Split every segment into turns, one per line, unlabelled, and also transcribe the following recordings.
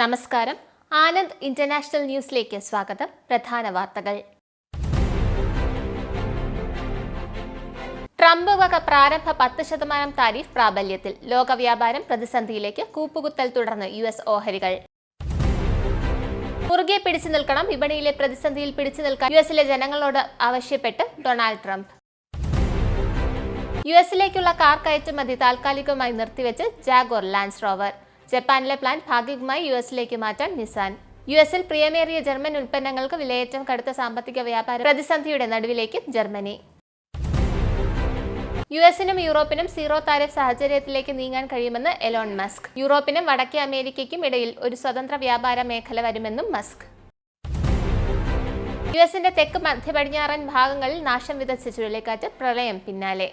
നമസ്കാരം. ആനന്ദ് ഇന്റർനാഷണൽ ന്യൂസിലേക്ക് സ്വാഗതം. പ്രധാന വാർത്തകൾ. ട്രംപ് വക പ്രാരംഭ 10% താരിഫ് പ്രാബല്യത്തിൽ. ലോകവ്യാപാരം പ്രതിസന്ധിയിലേക്ക്. കൂപ്പുകുത്തൽ തുടർന്ന് US ഓഹരികൾ. മുറുകെ പിടിച്ചു നിൽക്കണം. വിപണിയിലെ പ്രതിസന്ധിയിൽ പിടിച്ചു നിൽക്കാൻ US ജനങ്ങളോട് ആവശ്യപ്പെട്ട് ഡൊണാൾഡ് ട്രംപ്. US കാർ കയറ്റുമതി താൽക്കാലികമായി നിർത്തിവെച്ച് ജാഗോർ ലാൻഡ് റോവർ. ജപ്പാനിലെ പ്ലാൻ ഭാഗികമായി US മാറ്റാൻ നിസാൻ. US പ്രിയമേറിയ ജർമ്മൻ ഉൽപ്പന്നങ്ങൾക്ക് വിലയേറ്റം. കടുത്ത സാമ്പത്തിക വ്യാപാര പ്രതിസന്ധിയുടെ നടുവിലേക്ക് ജർമ്മനി. US-നും യൂറോപ്പിനും സീറോ താരിഫ് സാഹചര്യത്തിലേക്ക് നീങ്ങാൻ കഴിയുമെന്ന് എലോൺ മസ്ക്. യൂറോപ്പിനും വടക്കേ അമേരിക്കയ്ക്കും ഇടയിൽ ഒരു സ്വതന്ത്ര വ്യാപാര മേഖല വരുമെന്നും മസ്ക്. US-ന്റെ തെക്ക് മധ്യ പടിഞ്ഞാറൻ ഭാഗങ്ങളിൽ നാശം വിതച്ച ചുഴലിക്കാറ്റ്. പ്രളയം പിന്നാലെ.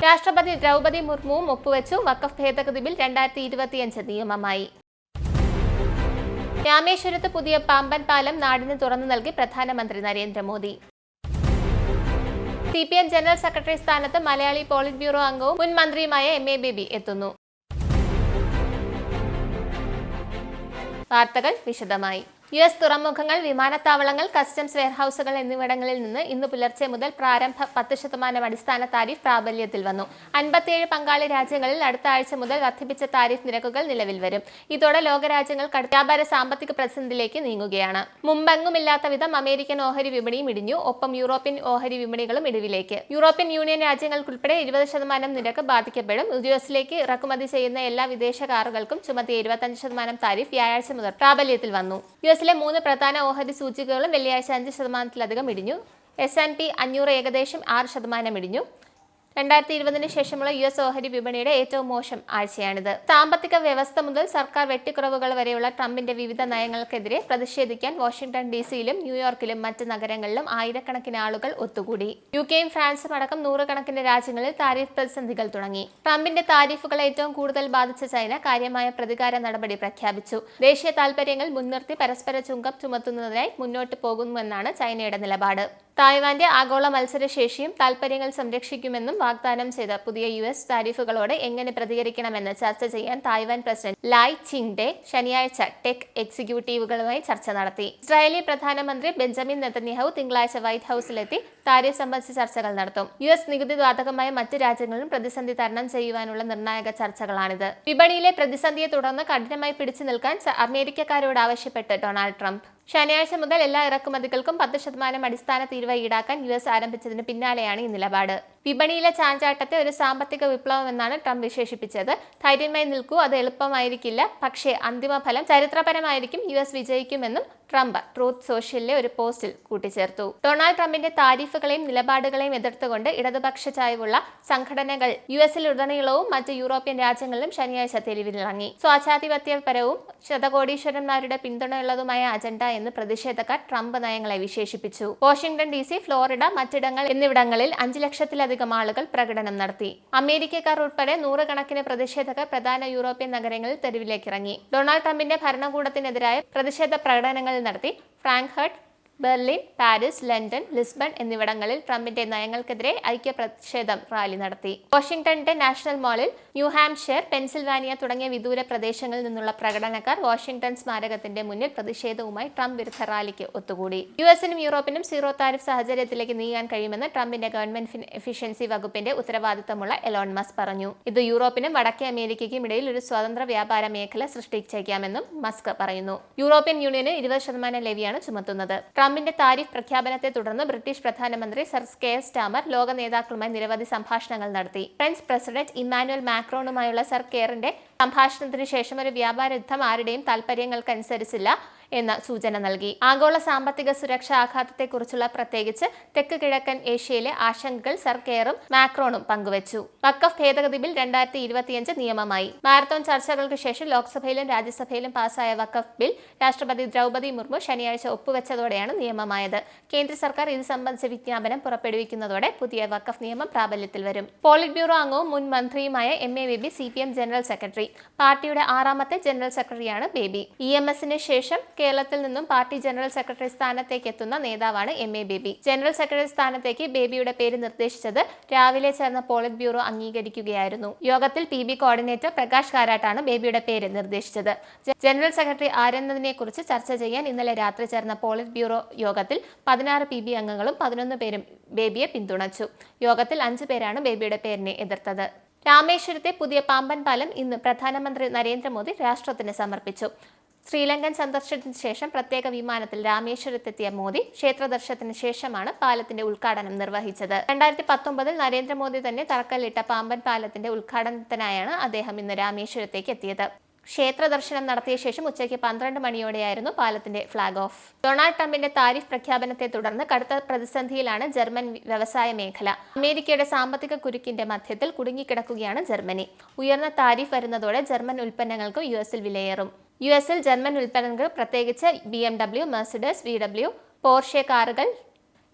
രാഷ്ട്രപതി ദ്രൗപദി മുർമുവും ഒപ്പുവെച്ചു. വഖഫ് ഭേദഗതി ബിൽ 2025 നിയമമായി. രാമേശ്വരത്ത് പുതിയ പാമ്പൻ പാലം നാടിന് തുറന്നു നൽകി പ്രധാനമന്ത്രി നരേന്ദ്രമോദി. CPM ജനറൽ സെക്രട്ടറി സ്ഥാനത്ത് മലയാളി പോളിറ്റ് ബ്യൂറോ അംഗവും മുൻ മന്ത്രിയുമായ MA ബേബി എത്തുന്നു. വാർത്തകൾ വിശദമായി. US തുറമുഖങ്ങൾ, വിമാനത്താവളങ്ങൾ, കസ്റ്റംസ് വെയർഹൌസുകൾ എന്നിവിടങ്ങളിൽ നിന്ന് ഇന്ന് പുലർച്ചെ മുതൽ പ്രാരംഭ 10% അടിസ്ഥാന താരിഫ് പ്രാബല്യത്തിൽ വന്നു. 57 പങ്കാളി രാജ്യങ്ങളിൽ അടുത്ത ആഴ്ച മുതൽ വർദ്ധിപ്പിച്ച താരിഫ് നിരക്കുകൾ നിലവിൽ വരും. ഇതോടെ ലോകരാജ്യങ്ങൾ വ്യാപാര സാമ്പത്തിക പ്രതിസന്ധിയിലേക്ക് നീങ്ങുകയാണ്. മുമ്പെങ്ങുമില്ലാത്ത വിധം അമേരിക്കൻ ഓഹരി വിപണിയും ഇടിഞ്ഞു. ഒപ്പം യൂറോപ്യൻ ഓഹരി വിപണികളും ഇടിവിലേക്ക്. യൂറോപ്യൻ യൂണിയൻ രാജ്യങ്ങൾക്കുൾപ്പെടെ 20% നിരക്ക് ബാധിക്കപ്പെടും. US ഇറക്കുമതി ചെയ്യുന്ന എല്ലാ വിദേശ കാറുകൾക്കും ചുമത്തിയ 25% താരിഫ് വ്യാഴാഴ്ച മുതൽ പ്രാബല്യത്തിൽ വന്നു. US 3 പ്രധാന ഓഹരി സൂചികകളും വെള്ളിയാഴ്ച 5% ഇടിഞ്ഞു. S&P 500 ഏകദേശം 6% ഇടിഞ്ഞു. 2020 ശേഷമുള്ള US ഓഹരി വിപണിയുടെ ഏറ്റവും മോശം ആഴ്ചയാണിത്. സാമ്പത്തിക വ്യവസ്ഥ മുതൽ സർക്കാർ വെട്ടിക്കുറവുകൾ വരെയുള്ള ട്രംപിന്റെ വിവിധ നയങ്ങൾക്കെതിരെ പ്രതിഷേധിക്കാൻ വാഷിംഗ്ടൺ DC-യിലും ന്യൂയോർക്കിലും മറ്റ് നഗരങ്ങളിലും ആയിരക്കണക്കിന് ആളുകൾ ഒത്തുകൂടി. UK-യും ഫ്രാൻസും അടക്കം നൂറുകണക്കിന് രാജ്യങ്ങളിൽ താരിഫ് പ്രതിസന്ധികൾ തുടങ്ങി. ട്രംപിന്റെ താരിഫുകൾ ഏറ്റവും കൂടുതൽ ബാധിച്ച ചൈന കാര്യമായ പ്രതികാര നടപടി പ്രഖ്യാപിച്ചു. ദേശീയ താൽപര്യങ്ങൾ മുൻനിർത്തി പരസ്പര ചുങ്കം ചുമത്തുന്നതിനായി മുന്നോട്ട് പോകുമെന്നാണ് ചൈനയുടെ നിലപാട്. തായ്വാന്റെ ആഗോള മത്സരശേഷിയും താൽപര്യങ്ങൾ സംരക്ഷിക്കുമെന്നും വാഗ്ദാനം ചെയ്ത പുതിയ US താരിഫുകളോട് എങ്ങനെ പ്രതികരിക്കണമെന്ന് ചർച്ച ചെയ്യാൻ തായ്വാൻ പ്രസിഡന്റ് ലായ് ചിങ്-ഡെ ശനിയാഴ്ച ടെക് എക്സിക്യൂട്ടീവുകളുമായി ചർച്ച നടത്തി. ഇസ്രായേലി പ്രധാനമന്ത്രി ബെഞ്ചമിൻ നെതന്യാഹു തിങ്കളാഴ്ച വൈറ്റ് ഹൌസിലെത്തി താരിഫ് സംബന്ധിച്ച ചർച്ചകൾ നടത്തും. US നികുതി ബാധകമായ മറ്റ് രാജ്യങ്ങളിലും പ്രതിസന്ധി തരണം ചെയ്യുവാനുള്ള നിർണായക ചർച്ചകളാണിത്. വിപണിയിലെ പ്രതിസന്ധിയെ തുടർന്ന് കഠിനമായി പിടിച്ചു നിൽക്കാൻ അമേരിക്കക്കാരോട് ആവശ്യപ്പെട്ട് ഡൊണാൾഡ് ട്രംപ്. ശനിയാഴ്ച മുതൽ എല്ലാ ഇറക്കുമതികൾക്കും 10% അടിസ്ഥാന തീരുവ ഈടാക്കാൻ US ആരംഭിച്ചതിന് പിന്നാലെയാണ് ഈ നിലപാട്. വിപണിയിലെ ചാഞ്ചാട്ടത്തെ ഒരു സാമ്പത്തിക വിപ്ലവമെന്നാണ് ട്രംപ് വിശേഷിപ്പിച്ചത്. ധൈര്യമായി നിൽക്കൂ, അത് എളുപ്പമായിരിക്കില്ല, പക്ഷേ അന്തിമ ഫലം ചരിത്രപരമായിരിക്കും. US വിജയിക്കുമെന്നും ട്രംപ് ട്രൂത്ത് സോഷ്യലിലെ ഒരു പോസ്റ്റിൽ കൂട്ടിച്ചേർത്തു. ഡൊണാൾഡ് ട്രംപിന്റെ താരിഫുകളെയും നിലപാടുകളെയും എതിർത്തുകൊണ്ട് ഇടതുപക്ഷ ചായ്വുള്ള സംഘടനകൾ US-ലുടനീളവും മറ്റ് യൂറോപ്യൻ രാജ്യങ്ങളിലും ശനിയാഴ്ച തെരുവിലിറങ്ങി. സ്വാച്ഛാധിപത്യപരവും ശതകോടീശ്വരന്മാരുടെ പിന്തുണയുള്ളതുമായ അജണ്ട എന്ന് പ്രതിഷേധക്കാർ ട്രംപ് നയങ്ങളെ വിശേഷിപ്പിച്ചു. വാഷിംഗ്ടൺ DC, ഫ്ലോറിഡ, മറ്റിടങ്ങൾ എന്നിവിടങ്ങളിൽ 5 ലക്ഷത്തിലധികം ആളുകൾ പ്രകടനം നടത്തി. അമേരിക്കക്കാർ ഉൾപ്പെടെ നൂറുകണക്കിന് പ്രതിഷേധകർ പ്രധാന യൂറോപ്യൻ നഗരങ്ങളിൽ തെരുവിലേക്കിറങ്ങി. ഡൊണാൾഡ് ട്രംപിന്റെ ഭരണകൂടത്തിനെതിരായ പ്രതിഷേധ പ്രകടനങ്ങൾ നടത്തി. Frankfurt, Berlin, Paris, London, Lisbon എന്നിവിടങ്ങളിൽ ട്രംപിന്റെ നയങ്ങൾക്കെതിരെ ഐക്യ പ്രതിഷേധം റാലി നടത്തി. വാഷിംഗ്ടണിന്റെ നാഷണൽ മാളിൽ, ന്യൂഹാംപ്ഷയർ, പെൻസിൽവാനിയ തുടങ്ങിയ വിദൂര പ്രദേശങ്ങളിൽ നിന്നുള്ള പ്രകടനക്കാർ വാഷിംഗ്ടൺ സ്മാരകത്തിന്റെ മുന്നിൽ പ്രതിഷേധവുമായി ട്രംപ് വിരുദ്ധ റാലിക്ക് ഒത്തുകൂടി. US-നും യൂറോപ്പിനും സീറോ താരിഫ് സാഹചര്യത്തിലേക്ക് നീങ്ങാൻ കഴിയുമെന്ന് ട്രംപിന്റെ ഗവൺമെന്റ് എഫിഷ്യൻസി വകുപ്പിന്റെ ഉത്തരവാദിത്തമുള്ള എലോൺ മസ്ക് പറഞ്ഞു. ഇത് യൂറോപ്പിനും വടക്കേ അമേരിക്കയ്ക്കും ഇടയിൽ ഒരു സ്വതന്ത്ര വ്യാപാര മേഖല സൃഷ്ടിച്ചേക്കാമെന്നും മസ്ക് പറയുന്നു. യൂറോപ്യൻ യൂണിയന് 20% ലെവിയാണ് ചുമത്തുന്നത്. ട്രംപിന്റെ താരിഫ് പ്രഖ്യാപനത്തെ തുടർന്ന് ബ്രിട്ടീഷ് പ്രധാനമന്ത്രി സർ കെയർ സ്റ്റാമർ ലോക നേതാക്കളുമായി നിരവധി സംഭാഷണങ്ങൾ നടത്തി. ഫ്രഞ്ച് പ്രസിഡന്റ് ഇമ്മാനുവൽ മാക്രോണുമായുള്ള സർ കെയറിന്റെ സംഭാഷണത്തിന് ശേഷം ഒരു വ്യാപാര യുദ്ധം ആരുടെയും താൽപര്യങ്ങൾക്കനുസരിച്ചില്ല എന്ന സൂചന നൽകി. ആഗോള സാമ്പത്തിക സുരക്ഷാ ആഘാതത്തെക്കുറിച്ചുള്ള പ്രത്യേകിച്ച് തെക്ക് കിഴക്കൻ ഏഷ്യയിലെ ആശങ്കകൾ സർ കെയറും മാക്രോണും പങ്കുവച്ചു. വഖഫ് ഭേദഗതി ബിൽ 2025 നിയമമായി. മാരത്തോൺ ചർച്ചകൾക്ക് ശേഷം ലോക്സഭയിലും രാജ്യസഭയിലും പാസായ വഖഫ് ബിൽ രാഷ്ട്രപതി ദ്രൗപദി മുർമു ശനിയാഴ്ച ഒപ്പുവെച്ചതോടെയാണ് നിയമമായത്. കേന്ദ്ര സർക്കാർ ഇത് സംബന്ധിച്ച വിജ്ഞാപനം പുറപ്പെടുവിക്കുന്നതോടെ പുതിയ വഖഫ് നിയമം പ്രാബല്യത്തിൽ വരും. പോളിറ്റ് ബ്യൂറോ അംഗവും മുൻ മന്ത്രിയുമായ MA baby CPM general secretary. പാർട്ടിയുടെ 6ാമത്തെ ജനറൽ സെക്രട്ടറിയാണ് ബേബി. EMS-ന് ശേഷം കേരളത്തിൽ നിന്നും പാർട്ടി ജനറൽ സെക്രട്ടറി സ്ഥാനത്തേക്ക് എത്തുന്ന നേതാവാണ് MA ബേബി. ജനറൽ സെക്രട്ടറി സ്ഥാനത്തേക്ക് ബേബിയുടെ പേര് നിർദ്ദേശിച്ചത് രാവിലെ ചേർന്ന പോളിറ്റ് ബ്യൂറോ അംഗീകരിക്കുകയായിരുന്നു. യോഗത്തിൽ PB കോർഡിനേറ്റർ പ്രകാശ് കാരാട്ടാണ് ബേബിയുടെ പേര് നിർദ്ദേശിച്ചത്. ജനറൽ സെക്രട്ടറി ആരെന്നതിനെക്കുറിച്ച് ചർച്ച ചെയ്യാൻ ഇന്നലെ രാത്രി ചേർന്ന പോളിറ്റ് ബ്യൂറോ യോഗത്തിൽ 16 PB അംഗങ്ങളും 11 പേരും ബേബിയെ പിന്തുണച്ചു. യോഗത്തിൽ 5 പേരാണ് ബേബിയുടെ പേരിനെ എതിർത്തത്. രാമേശ്വരത്തെ പുതിയ പാമ്പൻ പാലം ഇന്ന് പ്രധാനമന്ത്രി നരേന്ദ്രമോദി രാഷ്ട്രത്തിന് സമർപ്പിച്ചു. ശ്രീലങ്കൻ സന്ദർശനത്തിന് ശേഷം പ്രത്യേക വിമാനത്തിൽ രാമേശ്വരത്തെത്തിയ മോദി ക്ഷേത്ര ദർശനത്തിന് ശേഷമാണ് പാലത്തിന്റെ ഉദ്ഘാടനം നിർവഹിച്ചത്. 2019 നരേന്ദ്രമോദി തന്നെ തറക്കല്ലിട്ട പാമ്പൻ പാലത്തിന്റെ ഉദ്ഘാടനത്തിനായാണ് അദ്ദേഹം ഇന്ന് രാമേശ്വരത്തേക്ക് എത്തിയത്. ക്ഷേത്ര ദർശനം നടത്തിയ ശേഷം ഉച്ചയ്ക്ക് 12 മണിയോടെയായിരുന്നു പാലത്തിന്റെ ഫ്ളാഗ് ഓഫ്. ഡൊണാൾഡ് ട്രംപിന്റെ താരിഫ് പ്രഖ്യാപനത്തെ തുടർന്ന് കടുത്ത പ്രതിസന്ധിയിലാണ് ജർമ്മൻ വ്യവസായ മേഖല. അമേരിക്കയുടെ സാമ്പത്തിക കുരുക്കിന്റെ മധ്യത്തിൽ കുടുങ്ങിക്കിടക്കുകയാണ് ജർമ്മനി. ഉയർന്ന താരിഫ് വരുന്നതോടെ ജർമ്മൻ ഉൽപ്പന്നങ്ങൾക്ക് US-ൽ വിലയേറും. US-ൽ ജർമ്മൻ ഉൽപ്പന്നങ്ങൾ പ്രത്യേകിച്ച് BMW, മെഴ്സിഡസ്, VW, പോർഷെ കാറുകൾ,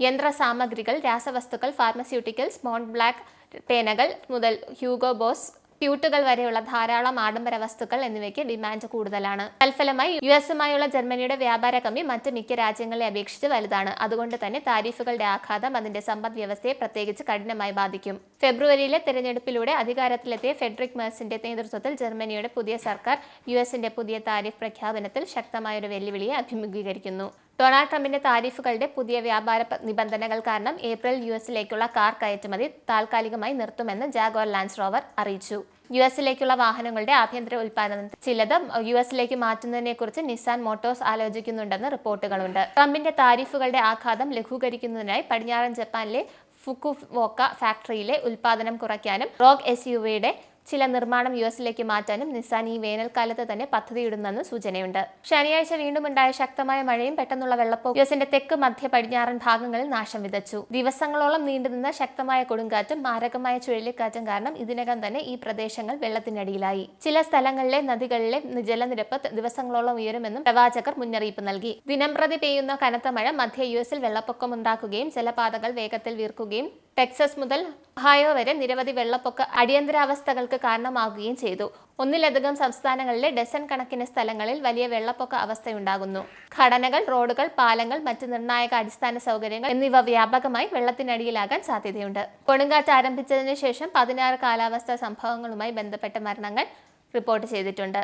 യന്ത്ര സാമഗ്രികൾ, രാസവസ്തുക്കൾ, ഫാർമസ്യൂട്ടിക്കൽസ്, മോൺബ്ലാക്ക് പേനകൾ മുതൽ ഹ്യൂഗോ ബോസ് സ്യൂട്ടുകൾ വരെയുള്ള ധാരാളം ആഡംബര വസ്തുക്കൾ എന്നിവയ്ക്ക് ഡിമാൻഡ് കൂടുതലാണ്. തൽഫലമായി US-ഉമായുള്ള ജർമ്മനിയുടെ വ്യാപാര കമ്മി മറ്റ് മിക്ക രാജ്യങ്ങളെ അപേക്ഷിച്ച് വലുതാണ്. അതുകൊണ്ട് തന്നെ താരിഫുകളുടെ ആഘാതം അതിന്റെ സമ്പദ് വ്യവസ്ഥയെ പ്രത്യേകിച്ച് കഠിനമായി ബാധിക്കും. ഫെബ്രുവരിയിലെ തെരഞ്ഞെടുപ്പിലൂടെ അധികാരത്തിലെത്തിയ ഫ്രെഡറിക് മെർസിന്റെ നേതൃത്വത്തിൽ ജർമ്മനിയുടെ പുതിയ സർക്കാർ US-ന്റെ പുതിയ താരിഫ് പ്രഖ്യാപനത്തിൽ ശക്തമായൊരു വെല്ലുവിളിയെ അഭിമുഖീകരിക്കുന്നു. ഡൊണാൾഡ് ട്രംപിന്റെ താരിഫുകളുടെ പുതിയ വ്യാപാര നിബന്ധനകൾ കാരണം ഏപ്രിൽ US-ലേക്കുള്ള കാർ കയറ്റുമതി താൽക്കാലികമായി നിർത്തുമെന്ന് ജാഗ്വാർ ലാൻഡ് റോവർ അറിയിച്ചു. US-ലേക്കുള്ള വാഹനങ്ങളുടെ ആഭ്യന്തര ഉൽപ്പാദനത്തിൽ ചിലത് US-ലേക്ക് മാറ്റുന്നതിനെക്കുറിച്ച് നിസാൻ മോട്ടോഴ്സ് ആലോചിക്കുന്നുണ്ടെന്ന് റിപ്പോർട്ടുകളുണ്ട്. ട്രംപിന്റെ താരിഫുകളുടെ ആഘാതം ലഘൂകരിക്കുന്നതിനായി പടിഞ്ഞാറൻ ജപ്പാനിലെ ഫുകുവോക്ക ഫാക്ടറിയിലെ ഉൽപ്പാദനം കുറയ്ക്കാനും റോഗ് SUV-യുടെ ചില നിർമ്മാണം US-ലേക്ക് മാറ്റാനും നിസാൻ ഈ വേനൽക്കാലത്ത് തന്നെ പദ്ധതിയിടുന്നെന്ന് സൂചനയുണ്ട്. ശനിയാഴ്ച വീണ്ടുമുണ്ടായ ശക്തമായ മഴയും പെട്ടെന്നുള്ള വെള്ളപ്പൊക്കം US-ന്റെ തെക്ക് മധ്യ പടിഞ്ഞാറൻ ഭാഗങ്ങളിൽ നാശം വിതച്ചു. ദിവസങ്ങളോളം നീണ്ടുനിന്ന ശക്തമായ കൊടുങ്കാറ്റും മാരകമായ ചുഴലിക്കാറ്റും കാരണം ഇതിനകം തന്നെ ഈ പ്രദേശങ്ങൾ വെള്ളത്തിനടിയിലായി. ചില സ്ഥലങ്ങളിലെ നദികളിലെ ജലനിരപ്പ് ദിവസങ്ങളോളം ഉയരുമെന്നും പ്രവാചകർ മുന്നറിയിപ്പ് നൽകി. ദിനംപ്രതി പെയ്യുന്ന കനത്ത മഴ മധ്യ US-ൽ വെള്ളപ്പൊക്കമുണ്ടാക്കുകയും ജലപാതകൾ വേഗത്തിൽ വീർക്കുകയും ടെക്സസ് മുതൽ ഒഹായോ വരെ നിരവധി വെള്ളപ്പൊക്ക അടിയന്തരാവസ്ഥകൾക്ക് കാരണമാകുകയും ചെയ്തു. ഒന്നിലധികം സംസ്ഥാനങ്ങളിലെ ഡസൻ കണക്കിന് സ്ഥലങ്ങളിൽ വലിയ വെള്ളപ്പൊക്ക അവസ്ഥയുണ്ടാകുന്നു. ഘടനകൾ, റോഡുകൾ, പാലങ്ങൾ, മറ്റ് നിർണായക അടിസ്ഥാന സൗകര്യങ്ങൾ എന്നിവ വ്യാപകമായി വെള്ളത്തിനടിയിലാകാൻ സാധ്യതയുണ്ട്. കൊടുങ്കാറ്റ് ആരംഭിച്ചതിന് ശേഷം 16 കാലാവസ്ഥാ സംഭവങ്ങളുമായി ബന്ധപ്പെട്ട മരണങ്ങൾ റിപ്പോർട്ട് ചെയ്തിട്ടുണ്ട്.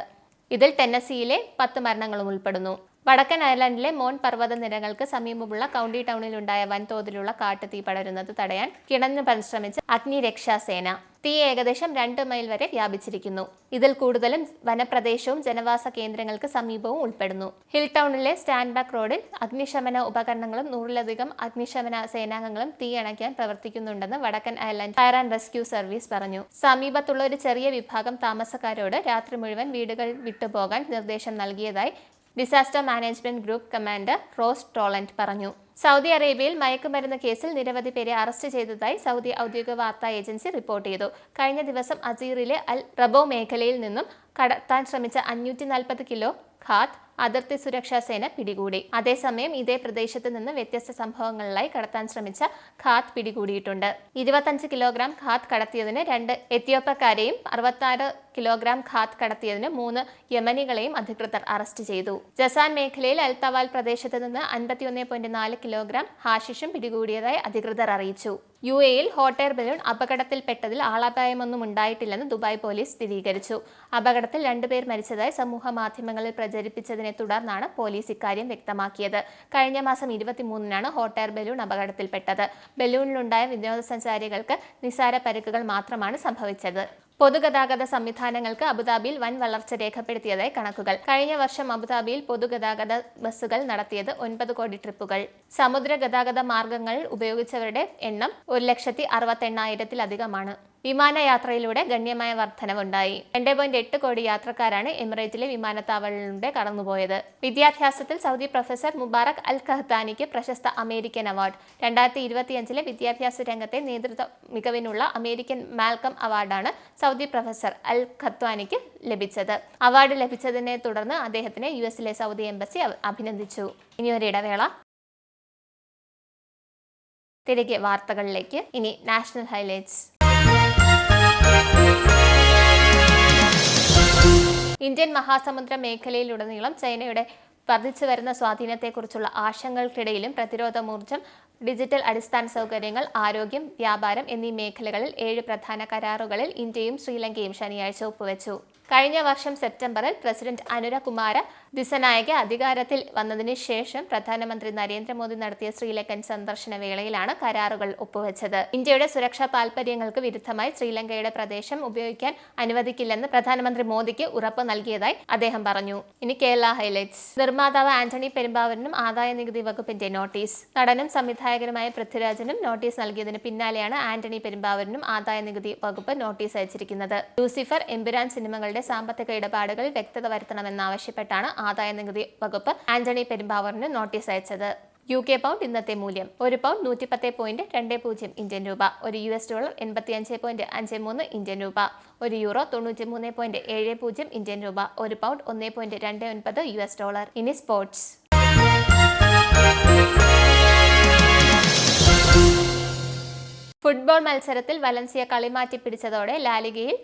ഇതിൽ ടെന്നസിയിലെ 10 മരണങ്ങളും ഉൾപ്പെടുന്നു. വടക്കൻ അയർലൻഡിലെ മോൺ പർവ്വത നിരകൾക്ക് സമീപമുള്ള കൗണ്ടി ടൗണിലുണ്ടായ വൻതോതിലുള്ള കാട്ടുതീ പടരുന്നത് തടയാൻ കിണഞ്ഞു പരിശ്രമിച്ച അഗ്നിരക്ഷാസേന. തീ ഏകദേശം 2 മൈൽ വരെ വ്യാപിച്ചിരിക്കുന്നു. ഇതിൽ കൂടുതലും വനപ്രദേശവും ജനവാസ കേന്ദ്രങ്ങൾക്ക് സമീപവും ഉൾപ്പെടുന്നു. ഹിൽ ടൗണിലെ സ്റ്റാൻഡ്ബാക്ക് റോഡിൽ അഗ്നിശമന ഉപകരണങ്ങളും 100-ലധികം അഗ്നിശമന സേനാംഗങ്ങളും തീ അണയ്ക്കാൻ പ്രവർത്തിക്കുന്നുണ്ടെന്ന് വടക്കൻ Ireland fire and rescue service പറഞ്ഞു. സമീപത്തുള്ള ഒരു ചെറിയ വിഭാഗം താമസക്കാരോട് രാത്രി മുഴുവൻ വീടുകൾ വിട്ടുപോകാൻ നിർദ്ദേശം നൽകിയതായി disaster management group commander Rose Tolent പറഞ്ഞു. സൗദി അറേബ്യയിൽ മയക്കുമരുന്ന് കേസിൽ നിരവധി പേരെ അറസ്റ്റ് ചെയ്തതായി സൗദി ഔദ്യോഗിക വാർത്താ ഏജൻസി റിപ്പോർട്ട് ചെയ്തു. കഴിഞ്ഞ ദിവസം അസീറിലെ അൽ റബോ മേഖലയിൽ നിന്നും കടത്താൻ ശ്രമിച്ച 540 കിലോ ഖാത്ത് അതിർത്തി സുരക്ഷാ സേന പിടികൂടി. അതേസമയം ഇതേ പ്രദേശത്ത് നിന്ന് വ്യത്യസ്ത സംഭവങ്ങളിലായി കടത്താൻ ശ്രമിച്ച ഖാത്ത് പിടികൂടിയിട്ടുണ്ട്. 25 കിലോഗ്രാം ഖാത്ത് കടത്തിയതിന് 2 എത്യോപ്യക്കാരെയും 66 കിലോഗ്രാം ഖാത്ത് കടത്തിയതിന് 3 യമനികളെയും അധികൃതർ അറസ്റ്റ് ചെയ്തു. ജസാൻ മേഖലയിൽ അൽത്തവാൽ പ്രദേശത്ത് നിന്ന് 51.4 കിലോഗ്രാം ഹാഷിഷും പിടികൂടിയതായി അധികൃതർ അറിയിച്ചു. UAE-യിൽ ഹോട്ട് എയർ ബലൂൺ അപകടത്തിൽപ്പെട്ടതിൽ ആളപായമൊന്നും ഉണ്ടായിട്ടില്ലെന്ന് ദുബായ് പോലീസ് സ്ഥിരീകരിച്ചു. അപകടത്തിൽ 2 പേർ മരിച്ചതായി സമൂഹ മാധ്യമങ്ങളിൽ പ്രചരിപ്പിച്ചതിനെ തുടർന്നാണ് പോലീസ് ഇക്കാര്യം വ്യക്തമാക്കിയത്. കഴിഞ്ഞ മാസം 23-നാണ് ഹോട്ട് എയർ ബലൂൺ അപകടത്തിൽപ്പെട്ടത്. ബലൂണിലുണ്ടായ വിനോദസഞ്ചാരികൾക്ക് നിസ്സാര പരിക്കുകൾ മാത്രമാണ് സംഭവിച്ചത്. പൊതുഗതാഗത സംവിധാനങ്ങൾക്ക് അബുദാബിയിൽ വൻ വളർച്ച രേഖപ്പെടുത്തിയതായി കണക്കുകൾ. കഴിഞ്ഞ വർഷം അബുദാബിയിൽ പൊതുഗതാഗത ബസ്സുകൾ നടത്തിയത് 9 കോടി ട്രിപ്പുകൾ. സമുദ്ര ഗതാഗത മാർഗങ്ങൾ ഉപയോഗിച്ചവരുടെ എണ്ണം 1,68,000-ത്തിലധികമാണ്. വിമാനയാത്രയിലൂടെ ഗണ്യമായ വർധനവുണ്ടായി. 2.8 കോടി യാത്രക്കാരാണ് എമിറേറ്റിലെ വിമാനത്താവളങ്ങളിലൂടെ കടന്നുപോയത്. വിദ്യാഭ്യാസത്തിൽ സൗദി പ്രൊഫസർ മുബാറക് അൽ ഖഹ്താനിക്ക് പ്രശസ്ത അമേരിക്കൻ അവാർഡ്. 2025-ലെ വിദ്യാഭ്യാസ രംഗത്തെ നേതൃത്വ മികവിനുള്ള അമേരിക്കൻ മാൽക്കം അവാർഡാണ് സൗദി പ്രൊഫസർ അൽ ഖഹ്താനിക്ക് ലഭിച്ചത്. അവാർഡ് ലഭിച്ചതിനെ തുടർന്ന് അദ്ദേഹത്തിനെ US-ലെ സൗദി എംബസി അഭിനന്ദിച്ചു. ഇനിയൊരിടവേള. തിരികെ വാർത്തകളിലേക്ക്. ഇനി നാഷണൽ ഹൈലൈറ്റ്സ്. ഇന്ത്യൻ മഹാസമുദ്ര മേഖലയിലുടനീളം ചൈനയുടെ വർദ്ധിച്ചു വരുന്ന സ്വാധീനത്തെക്കുറിച്ചുള്ള ആശങ്കകൾക്കിടയിലും പ്രതിരോധമൂർജ്ജം, ഡിജിറ്റൽ അടിസ്ഥാന സൗകര്യങ്ങൾ, ആരോഗ്യം, വ്യാപാരം എന്നീ മേഖലകളിൽ 7 പ്രധാന കരാറുകളിൽ ഇന്ത്യയും ശ്രീലങ്കയും ശനിയാഴ്ച ഒപ്പുവെച്ചു. കഴിഞ്ഞ വർഷം സെപ്റ്റംബറിൽ പ്രസിഡന്റ് അനുരകുമാര ദിസനായക അധികാരത്തിൽ വന്നതിന് ശേഷം പ്രധാനമന്ത്രി നരേന്ദ്രമോദി നടത്തിയ ശ്രീലങ്കൻ സന്ദർശന വേളയിലാണ് കരാറുകൾ ഒപ്പുവെച്ചത്. ഇന്ത്യയുടെ സുരക്ഷാ താൽപര്യങ്ങൾക്ക് വിരുദ്ധമായി ശ്രീലങ്കയുടെ പ്രദേശം ഉപയോഗിക്കാൻ അനുവദിക്കില്ലെന്ന് പ്രധാനമന്ത്രി മോദിക്ക് ഉറപ്പ് നൽകിയതായി അദ്ദേഹം പറഞ്ഞു. ഇനി കേരള ഹൈലൈറ്റ്സ്. നിർമ്മാതാവ് ആന്റണി പെരുമ്പാവൂരിനും ആദായ നികുതി വകുപ്പിന്റെ നോട്ടീസ്. നടനും സംവിധായകനുമായ പൃഥ്വിരാജിനും നോട്ടീസ് നൽകിയതിന് പിന്നാലെയാണ് ആന്റണി പെരുമ്പാവൂരിനും ആദായ നികുതി വകുപ്പ് നോട്ടീസ് അയച്ചിരിക്കുന്നത്. ലൂസിഫർ, എമ്പുരാൻ സിനിമകളുടെ സാമ്പത്തിക ഇടപാടുകളിൽ വ്യക്തത വരുത്തണമെന്നാവശ്യപ്പെട്ടാണ് ആദായ നികുതി വകുപ്പ് ആന്റണി പെരുമ്പാവൂരിന് നോട്ടീസ് അയച്ചത്. UK പൗണ്ട് ഇന്നത്തെ മൂല്യം: ഒരു പൗണ്ട് 110.20 ഇന്ത്യൻ രൂപ, ഒരു $, 85.53 ഇന്ത്യൻ രൂപ, ഒരു യൂറോ 93.70 ഇന്ത്യൻ രൂപ, ഒരു പൗണ്ട് 1.29 $. ഇനി സ്പോർട്സ്. ഫുട്ബോൾ മത്സരത്തിൽ വലൻസിയ കളിമാറ്റി പിടിച്ചതോടെ ലാലിഗയിൽ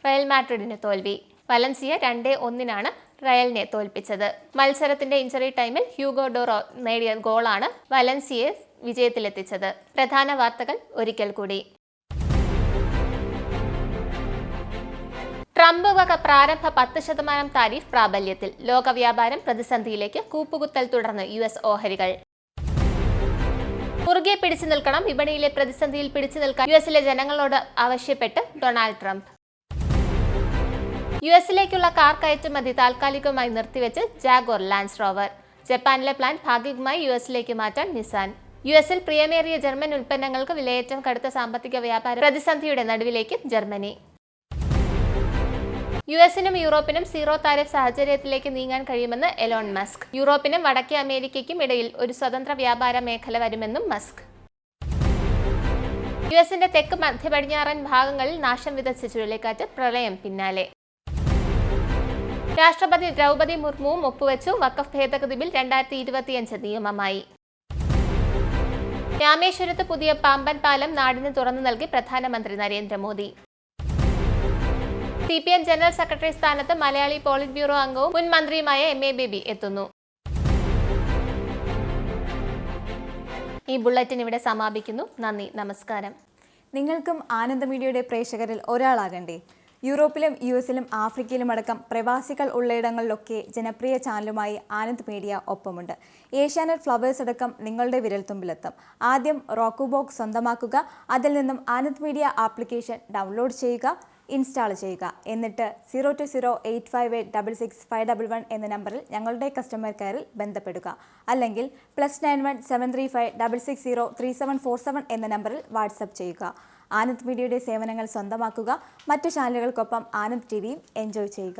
റയൽ മാഡ്രിഡിന് തോൽവി. വലൻസിയ 2-1 റയലിനെ തോൽപ്പിച്ചത്. മത്സരത്തിന്റെ ഇഞ്ചറി ടൈമിൽ ഹ്യൂഗോ ഡോറോ നേടിയ ഗോളാണ് വലൻസിയയെ വിജയത്തിലെത്തിച്ചത്. പ്രധാന വാർത്തകൾ ഒരിക്കൽ കൂടി. ട്രംപ് വക പ്രാരംഭ 10% താരിഫ് പ്രാബല്യത്തിൽ. ലോക വ്യാപാരം പ്രതിസന്ധിയിലേക്ക്. കൂപ്പുകുത്തൽ തുടർന്ന് US ഓഹരികൾ. മുറുകെ പിടിച്ചു നിൽക്കണം. വിപണിയിലെ പ്രതിസന്ധിയിൽ പിടിച്ചു നിൽക്കാൻ US ജനങ്ങളോട് ആവശ്യപ്പെട്ട് ഡൊണാൾഡ് ട്രംപ്. US കാർ കയറ്റുമതി താൽക്കാലികമായി നിർത്തിവെച്ച് ജാഗ്വർ ലാൻഡ് റോവർ. ജപ്പാനിലെ പ്ലാന്റ് ഭാഗികമായി US മാറ്റാൻ നിസാൻ. US പ്രിയമേറിയ ജർമ്മൻ ഉൽപ്പന്നങ്ങൾക്ക് വിലയേറ്റം. കടുത്ത സാമ്പത്തിക വ്യാപാര പ്രതിസന്ധിയുടെ നടുവിലേക്ക് ജർമ്മനി. US-നും യൂറോപ്പിനും സീറോ താരിഫ് സാഹചര്യത്തിലേക്ക് നീങ്ങാൻ കഴിയുമെന്ന് എലോൺ മസ്ക്. യൂറോപ്പിനും വടക്കേ അമേരിക്കയ്ക്കും ഇടയിൽ ഒരു സ്വതന്ത്ര വ്യാപാര മേഖല വരുമെന്നും മസ്ക്. US-ന്റെ തെക്ക് മധ്യ പടിഞ്ഞാറൻ ഭാഗങ്ങളിൽ നാശം വിതച്ച ചുഴലിക്കാറ്റ്. പ്രളയം പിന്നാലെ. രാഷ്ട്രപതി ദ്രൗപദി മുർമുവും ഒപ്പുവെച്ചു. വഖഫ് ഭേദഗതി ബിൽ 2025 നിയമമായി. രാമേശ്വരത്ത് പുതിയ പാമ്പൻ പാലം നാടിന് തുറന്നു നൽകി പ്രധാനമന്ത്രി നരേന്ദ്രമോദി. CPM ജനറൽ സെക്രട്ടറി സ്ഥാനത്ത് മലയാളി പോളിറ്റ് ബ്യൂറോ അംഗവും മുൻ മന്ത്രിയുമായ MA ബേബി എത്തുന്നു. ഈ ബുള്ളറ്റിൻ ഇവിടെ സമാപിക്കുന്നു. നന്ദി, നമസ്കാരം.
നിങ്ങൾക്കും ആനന്ദ മീഡിയയുടെ പ്രേക്ഷകരിൽ ഒരാളാകണ്ടേ? യൂറോപ്പിലും US-ലും ആഫ്രിക്കയിലും അടക്കം പ്രവാസികൾ ഉള്ളയിടങ്ങളിലൊക്കെ ജനപ്രിയ ചാനലുമായി ആനന്ദ് മീഡിയ ഒപ്പമുണ്ട്. ഏഷ്യാനെറ്റ് ഫ്ലവേഴ്സ് അടക്കം നിങ്ങളുടെ വിരൽത്തുമ്പിലെത്തും. ആദ്യം റോക്കു ബോക്സ് സ്വന്തമാക്കുക. അതിൽ നിന്നും ആനന്ദ് മീഡിയ ആപ്ലിക്കേഷൻ ഡൗൺലോഡ് ചെയ്യുക, ഇൻസ്റ്റാൾ ചെയ്യുക. എന്നിട്ട് 02085866511 എന്ന നമ്പറിൽ ഞങ്ങളുടെ കസ്റ്റമർ കെയറിൽ ബന്ധപ്പെടുക. അല്ലെങ്കിൽ +91 735 660 3747 എന്ന നമ്പറിൽ വാട്സപ്പ് ചെയ്യുക. ആനന്ദ് മീഡിയയുടെ സേവനങ്ങൾ സ്വന്തമാക്കുക. മറ്റു ചാനലുകൾക്കൊപ്പം ആനന്ദ് TVയും എൻജോയ് ചെയ്യുക.